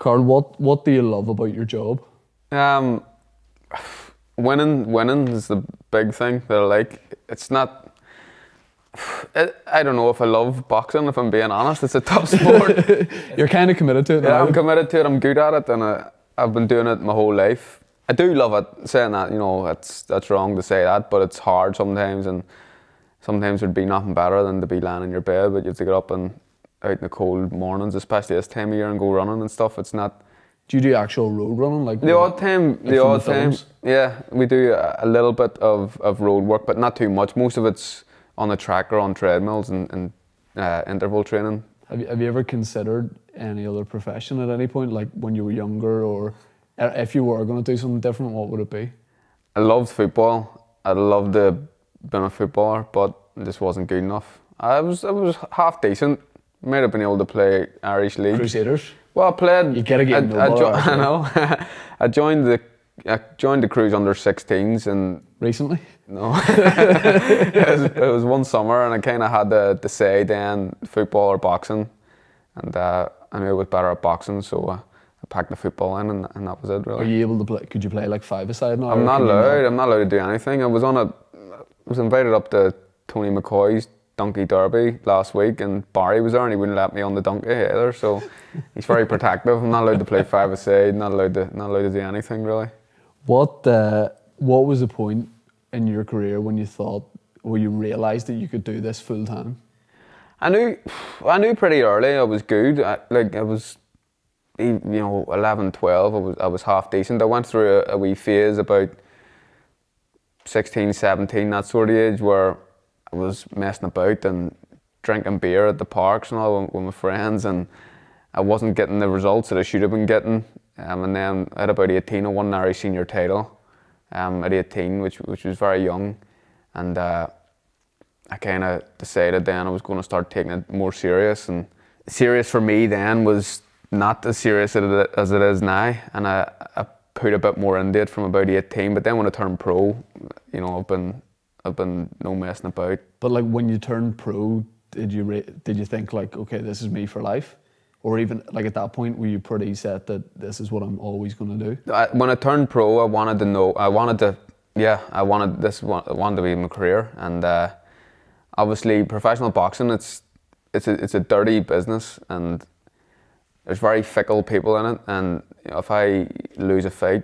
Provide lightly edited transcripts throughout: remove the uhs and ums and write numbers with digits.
Carl, what do you love about your job? Um, winning is the big thing that I like. It's not. I don't know if I love boxing. If I'm being honest, it's a tough sport. You're kind of committed to it Yeah, now. I'm committed to it. I'm good at it, and I've been doing it my whole life. I do love it. Saying that, that's wrong to say that, but it's hard sometimes, and sometimes there'd be nothing better than to be lying in your bed, but you have to get up and out in the cold mornings, especially this time of year, and go running and stuff. It's not. Do you do actual road running? Like The odd time, films? yeah, we do a little bit of road work, but not too much. Most of it's on the track or on treadmills and interval training. Have you ever considered any other profession at any point, like when you were younger, or if you were going to do something different, what would it be? I loved football. I loved being a footballer, but it just wasn't good enough. I was half decent. Might have been able to play Irish League. Crusaders? Well, I played. You gotta get I know. I joined the Cruise under 16s and. Recently? No. it was one summer and I kind of had to decide then football or boxing, and I knew I was better at boxing, so I packed the football in and that was it really. Are you able to play? Could you play like five-a-side now? I'm not allowed to do anything. I was invited up to Tony McCoy's Donkey Derby last week, and Barry was there and he wouldn't let me on the donkey either, so he's very protective. I'm not allowed to play five-a-side, not allowed to do anything really. What was the point in your career when you realised that you could do this full time? I knew pretty early I was good. I was 11, 12, I was half decent. I went through a wee phase about 16, 17, that sort of age, where I was messing about and drinking beer at the parks and all with my friends, and I wasn't getting the results that I should have been getting. And then at about 18, I won an Irish senior title at 18, which was very young. And I kind of decided then I was going to start taking it more serious. And serious for me then was not as serious as it is now. And I put a bit more into it from about 18. But then when I turned pro, I've been no messing about. But like when you turned pro, did you think like, okay, this is me for life? Or even like at that point, were you pretty set that this is what I'm always going to do? When I turned pro, I wanted to be my career. And obviously, professional boxing, it's a dirty business, and there's very fickle people in it. And if I lose a fight,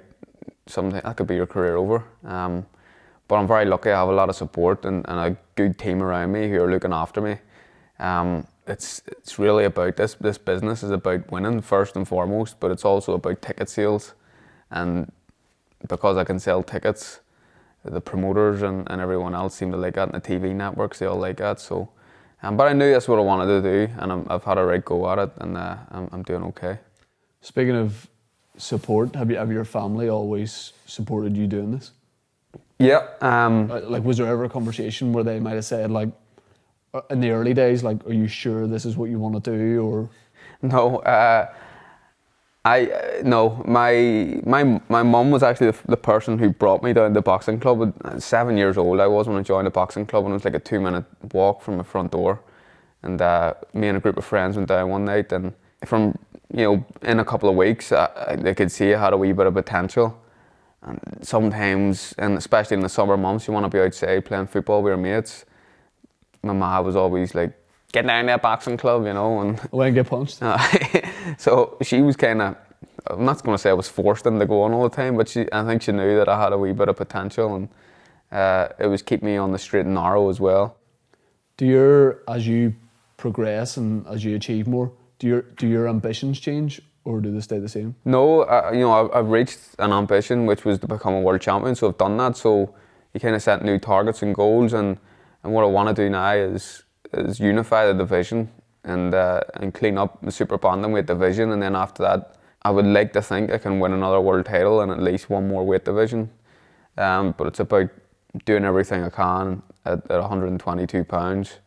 something that could be your career over. But I'm very lucky. I have a lot of support and a good team around me who are looking after me. It's really about this business is about winning first and foremost, but it's also about ticket sales, and because I can sell tickets, the promoters and everyone else seem to like that, and the TV networks, they all like that. So, but I knew that's what I wanted to do, and I've had a right go at it, and I'm doing okay. Speaking of support, have your family always supported you doing this? Yeah. Like, was there ever a conversation where they might have said, like, in the early days, like, are you sure this is what you want to do, or? No, no. My mum was actually the person who brought me down to the boxing club. At 7 years old I was when I joined the boxing club, and it was like a 2-minute walk from my front door. And me and a group of friends went down one night, and from in a couple of weeks, they could see I had a wee bit of potential. And sometimes, and especially in the summer months, you want to be outside playing football with your mates. My ma was always like, get down to a boxing club, and Away and get punched. So she was kind of, I'm not going to say I was forced into going all the time, but I think she knew that I had a wee bit of potential, and it was keeping me on the straight and narrow as well. As you progress and as you achieve more, do your ambitions change, or do they stay the same? No, I've reached an ambition, which was to become a world champion, so I've done that. So you kind of set new targets and goals, and what I want to do now is unify the division and clean up the super bantamweight division, and then after that, I would like to think I can win another world title and at least one more weight division. But it's about doing everything I can at 122 pounds,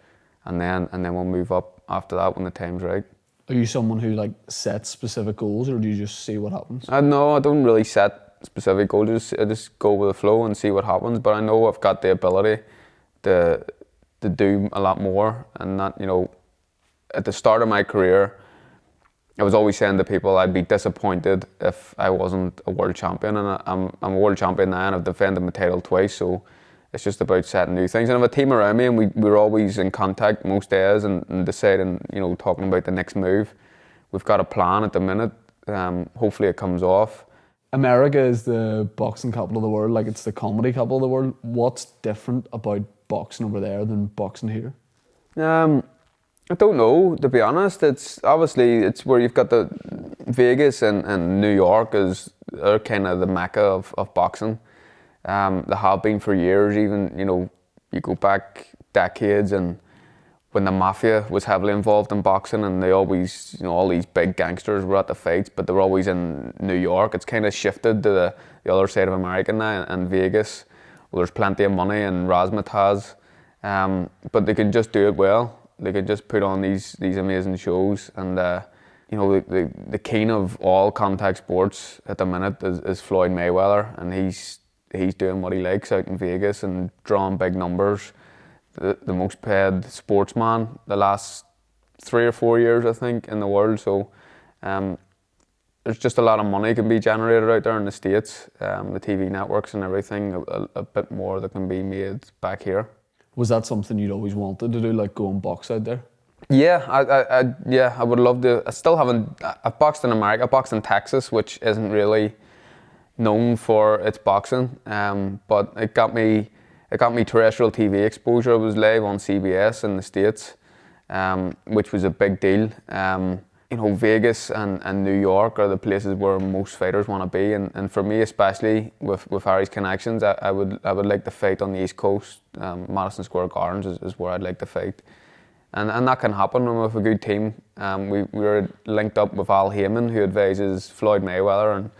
and then we'll move up after that when the time's right. Are you someone who like sets specific goals, or do you just see what happens? No, I don't really set specific goals. I just go with the flow and see what happens. But I know I've got the ability to do a lot more, and that, at the start of my career, I was always saying to people I'd be disappointed if I wasn't a world champion, and I'm a world champion now, and I've defended my title twice, so it's just about setting new things. And I have a team around me, and we're always in contact most days and deciding, talking about the next move. We've got a plan at the minute. Hopefully it comes off. America is the boxing capital of the world, like it's the comedy capital of the world. What's different about boxing over there than boxing here? I don't know, to be honest. It's where you've got the Vegas and New York are kind of the mecca of boxing. They have been for years. Even you go back decades, and when the mafia was heavily involved in boxing, and they always, all these big gangsters were at the fights, but they were always in New York. It's kind of shifted to the other side of America now, and Vegas. Well, there's plenty of money and razzmatazz, but they can just do it well. They can just put on these amazing shows, and the king of all contact sports at the minute is Floyd Mayweather, and he's doing what he likes out in Vegas and drawing big numbers. The most paid sportsman the last 3 or 4 years, I think, in the world. So there's just a lot of money can be generated out there in the States, the TV networks and everything, a bit more that can be made back here. Was that something you'd always wanted to do, like go and box out there? Yeah, I would love to. I still haven't. I've boxed in America. I boxed in Texas, which isn't really known for its boxing, but it got me terrestrial TV exposure. I was live on CBS in the States, which was a big deal. Vegas and New York are the places where most fighters want to be, and for me especially with Harry's connections, I would like to fight on the East Coast. Madison Square Gardens is where I'd like to fight, and that can happen with a good team. We were linked up with Al Heyman, who advises Floyd Mayweather, and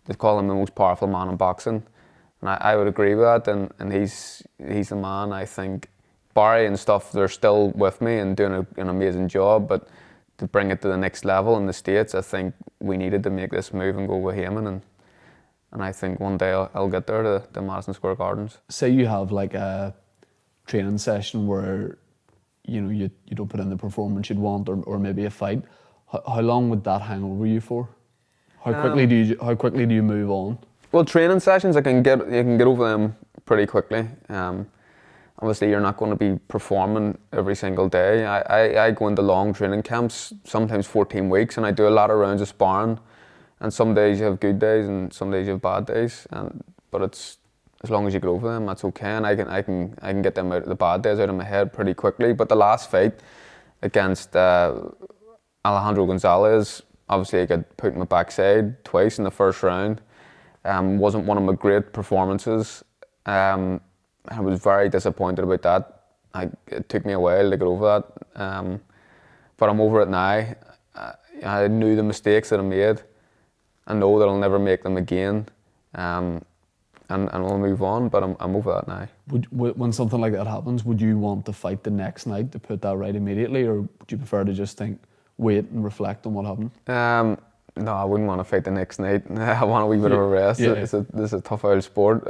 they call him the most powerful man in boxing, and I would agree with that, and he's the man. I think Barry and stuff, they're still with me and doing an amazing job, but to bring it to the next level in the States, I think we needed to make this move and go with Heyman, and I think one day I'll get there to Madison Square Gardens. Say you have like a training session where you don't put in the performance you'd want, or maybe a fight. How long would that hang over you for? How quickly do you move on? Well, training sessions, you can get over them pretty quickly. Obviously, you're not going to be performing every single day. I go into long training camps, sometimes 14 weeks, and I do a lot of rounds of sparring. And some days you have good days, and some days you have bad days. But it's as long as you get over them, that's okay. And I can get them the bad days out of my head pretty quickly. But the last fight against Alejandro Gonzalez, obviously I got put in my backside twice in the first round. Wasn't one of my great performances. I was very disappointed about that. It took me a while to get over that, but I'm over it now. I knew the mistakes that I made. I know that I'll never make them again, and we'll move on, but I'm over that now. When something like that happens, would you want to fight the next night to put that right immediately, or would you prefer to just wait and reflect on what happened? No, I wouldn't want to fight the next night. I want a wee bit of a rest. Yeah. This is a tough old sport,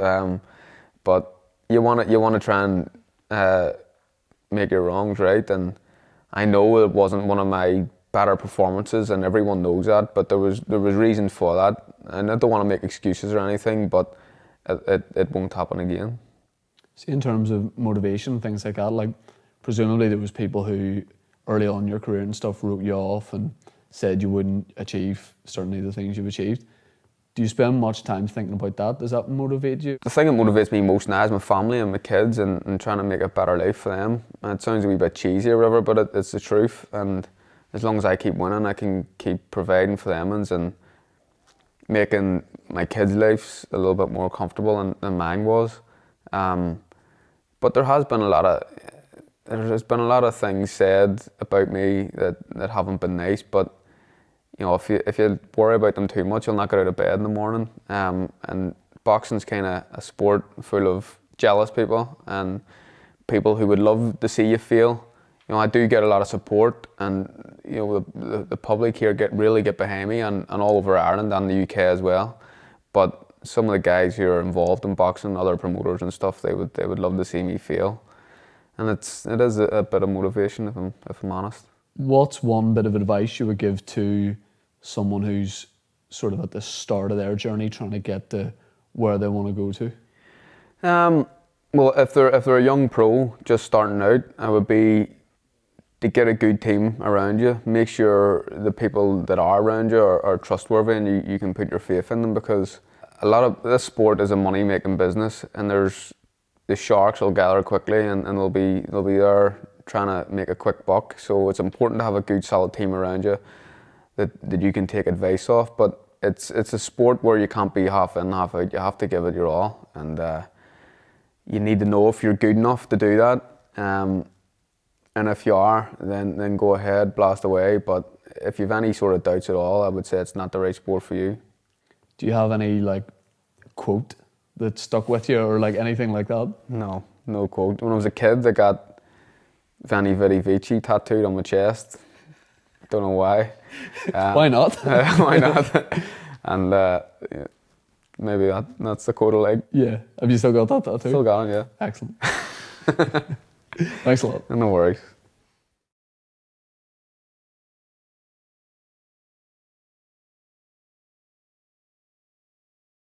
but you want to try and make your wrongs right, and I know it wasn't one of my better performances, and everyone knows that. But there was reasons for that, and I don't want to make excuses or anything, but it won't happen again. See, in terms of motivation, things like that, like presumably there was people who early on in your career and stuff wrote you off and said you wouldn't achieve certainly the things you've achieved. Do you spend much time thinking about that? Does that motivate you? The thing that motivates me most now is my family and my kids, and trying to make a better life for them. And it sounds a wee bit cheesy or whatever, but it's the truth. And as long as I keep winning, I can keep providing for them and making my kids' lives a little bit more comfortable than mine was. But there's been a lot of things said about me that haven't been nice. But if you worry about them too much, you'll not get out of bed in the morning. And boxing's kind of a sport full of jealous people and people who would love to see you fail. I do get a lot of support, and the public here really get behind me, and all over Ireland and the UK as well. But some of the guys who are involved in boxing, other promoters and stuff, they would love to see me fail, and it is a bit of motivation if I'm honest. What's one bit of advice you would give to someone who's sort of at the start of their journey trying to get to where they want to go to? Well, if they're a young pro just starting out, I would be to get a good team around you. Make sure the people that are around you are trustworthy and you can put your faith in them, because a lot of this sport is a money making business, and the sharks will gather quickly and they'll be there trying to make a quick buck. So it's important to have a good solid team around you that you can take advice off. But it's a sport where you can't be half in, half out. You have to give it your all, and you need to know if you're good enough to do that. And if you are, then go ahead, blast away. But if you've any sort of doubts at all, I would say it's not the right sport for you. Do you have any like quote that stuck with you, or like anything like that? No quote. When I was a kid, I got Veni Vidi Vici tattooed on my chest. Don't know why. Why not? Why not? And maybe that's the quote I like. Yeah. Have you still got that tattoo? Still got it, yeah. Excellent. Thanks a lot. No worries.